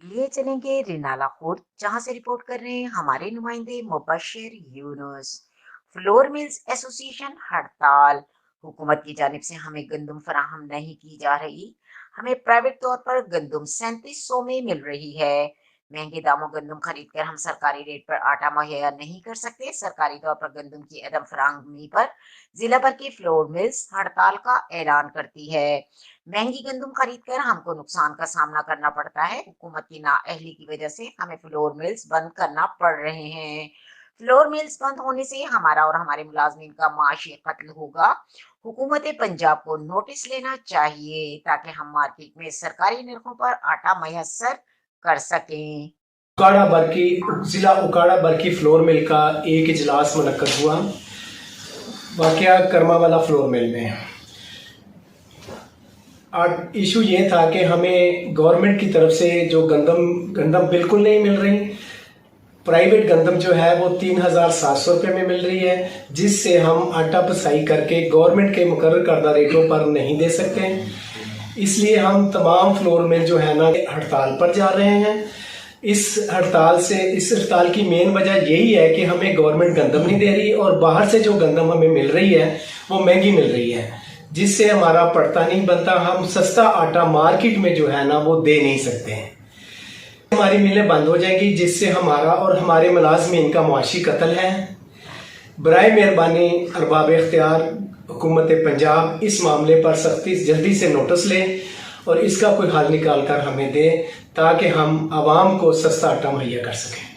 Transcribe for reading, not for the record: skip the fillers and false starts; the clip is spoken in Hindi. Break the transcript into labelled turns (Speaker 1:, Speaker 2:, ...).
Speaker 1: लिए चलेंगे रिनाला खुर्द, जहां से रिपोर्ट कर रहे हैं हमारे नुमाइंदे Mubashar Younus. Flour mills association हड़ताल। हुकूमत की जानिब से हमें गंदम फराहम नहीं की जा रही। हमें प्राइवेट तौर पर गंदम 3700 में मिल रही है। महंगे दामों गंदम खरीद कर हम सरकारी रेट पर आटा मुहैया नहीं कर सकते। सरकारी तौर पर गंदम की अदम फराहमी पर जिला भर की फ्लोर मिल्स हड़ताल का ऐलान करती है। महंगी गंदम खरीद कर हमको नुकसान का सामना करना पड़ता है। हुकूमत की नाअहली की वजह से हमें फ्लोर मिल्स बंद करना पड़ रहे हैं। फ्लोर मिल्स बंद होने से हमारा और हमारे मुलाजमीन का माशी कत्ल होगा। हुकूमत पंजाब को नोटिस लेना चाहिए ताकि हम मार्केट में सरकारी निर्खों पर आटा मैसर कर सकें।
Speaker 2: उकाड़ा बरकी जिला उकाड़ा बरकी फ्लोर मिल का एक इजलास मुनक्कद हुआ। वाकया करमावाला फ्लोर मिल में इशू ये था कि हमें गवर्नमेंट की तरफ से जो गंदम बिल्कुल नहीं मिल रही। प्राइवेट गंदम जो है वो 3700 रुपये में मिल रही है, जिससे हम आटा पिसाई करके गवर्नमेंट के मुकर्रर करदा रेटों पर नहीं दे सकते। इसलिए हम तमाम फ्लोर मिल जो है ना हड़ताल पर जा रहे हैं। इस हड़ताल की मेन वजह यही है कि हमें गवर्नमेंट गंदम नहीं दे रही और बाहर से जो गंदम हमें मिल रही है वो महंगी मिल रही है, जिससे हमारा पड़ता नहीं बनता। हम सस्ता आटा मार्केट में जो है ना वो दे नहीं सकते हैं। हमारी मिलें बंद हो जाएंगी, जिससे हमारा और हमारे मुलाजमीन का मुआशी कत्ल है। बराए मेहरबानी अरबाब इख्तियार हुकूमत पंजाब इस मामले पर सख्ती जल्दी से नोटिस ले और इसका कोई हल निकाल कर हमें दे, ताकि हम आवाम को सस्ता आटा मुहैया कर सकें।